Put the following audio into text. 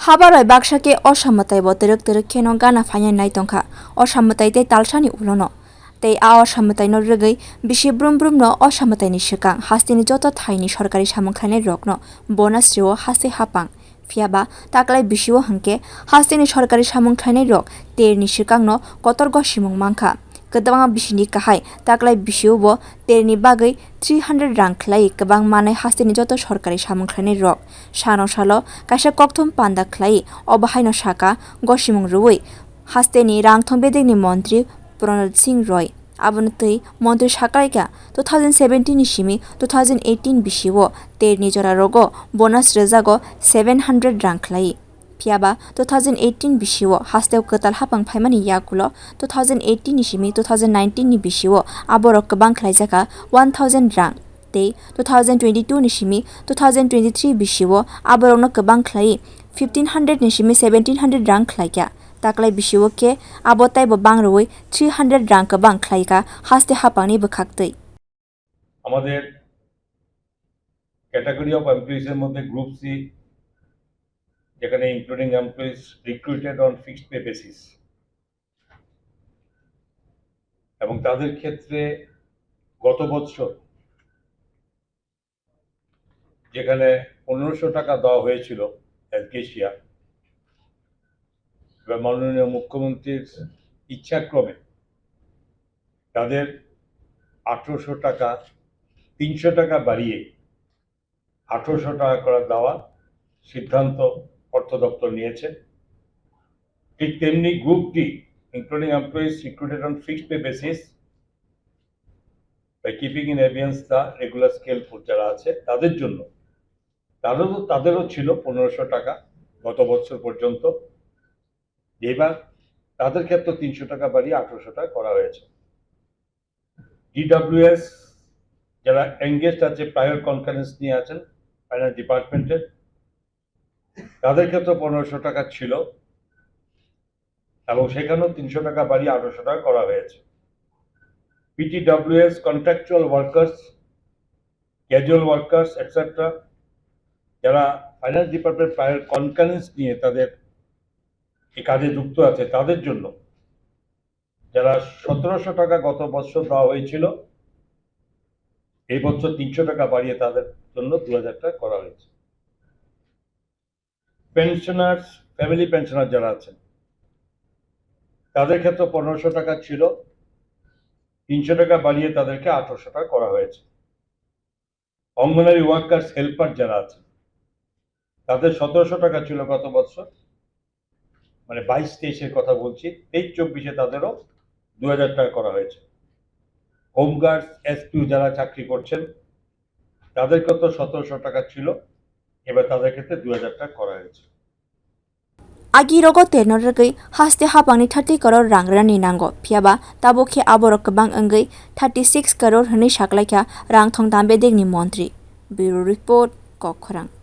habaroi baksake osammatai bo terek kheno gana phainai naitongkha osammatai tei talsani ulono tei a osammatai no rwgui bisi brum no osammatai ni swkang haste ni joto thaini sarkari samwng khlainai rokno bonasrio haste hapang phiaba taklai bisio hangke haste ni sarkari samwng khlainai rok ter ni swkang no kotor gosi mwng mangkha kwbangma bisini kahai taklai bisio bo terni bagui 300 rang khwlai kwbang manai haste ni joto sarkari samwng khlainai rok salo kaisa kokthum panda khwlai obahaino saka gosi mwng rwui haste ni rangthong bedegni montri Pranajit singh aboni twi montri saklaikha 2017 ni simi 2018 bisio terni jora rogo bonus rwjago 700 rang khwlai phiaba 2018 bisio hasteo kwtal hapang phaimani yakulo 2018 ni simi 2019 ni bisio aborok kwbang khlaijaka 1000 rang tei 2022 ni simi 2023 bisio aborokno kwbang khlai 1500 ni simi 1700 rang khlaikya taklai bisio ke abotai bo bangroi 300 rang kwbang khlaika haste hapangni bwkhak twi আমাদের category of employees এর মধ্যে group C যেখানে including employees recruited on fixed pay basis এবং তাদের ক্ষেত্রে গত বছর যেখানে 1500 টাকা দেওয়া হয়েছিল এসকেশিয়া এবার মাননীয় মুখ্যমন্ত্রীর ইচ্ছাক্রমে তাদের 1800 টাকা 300 টাকা বাড়িয়ে 1800 টাকা করে দেওয়া সিদ্ধান্ত অর্থ দপ্তর নিয়েছে ঠিক তেমনি group D including employees recruited on fixed pay basis by keeping in abeyance the regular scale force যারা আছে তাদের জন্য তাদেরও ছিল 1500 টাকা গত বছর পর্যন্ত এবার তাদের ক্ষেত্রে 300 টাকা বাড়িয়ে 1800 টাকা করা হয়েছে ডিডব্লিউএস যারা এঙ্গেজড আছে প্রায়র কনফারেন্স নিয়ে আছেন ফাইন্যান্স ডিপার্টমেন্টের তাদের ক্ষেত্রে 1500 টাকা ছিল এবং সেখানেও 300 টাকা বাড়িয়ে 1800 টাকা করা হয়েছে PTWS contractual workers casual workers etcetera যারা ফাইন্যান্স ডিপার্টমেন্ট প্রায়র কনফারেন্স নিয়ে তাদের এই কাজে যুক্ত আছে তাদের জন্য যারা 1700 টাকা গত বছর দেওয়া হয়েছিল এই বছর 300 টাকা বাড়িয়ে তাদের জন্য 2000 টাকা করা হয়েছে পেনশনার্স ফ্যামিলি পেনশনার যারা আছেন তাদের ক্ষেত্রে 1500 টাকা ছিল 300 টাকা বাড়িয়ে তাদেরকে 1800 টাকা করা হয়েছে অঙ্গনারী ওয়ার্কার্স হেল্পার যারা আছেন তাদের 1700 টাকা ছিল গত বছর মানে 22-23 কথা বলছি 23-24 তাদেরও 2000 টাকা করা হয়েছে হোমগার্ডস এসপিউ যারা চাকরি করছেন তাদের কত 1700 টাকা ছিল এবার তাদের ক্ষেত্রে 2000 টাকা করা হয়েছে agi rogo terno rwgui haste hapangni 30 crore rang rani nango phiaba tabokhe aborok kwbang wngui 36 crore hwnui saklaikha rangthong dambedegni montri bureau report kokthum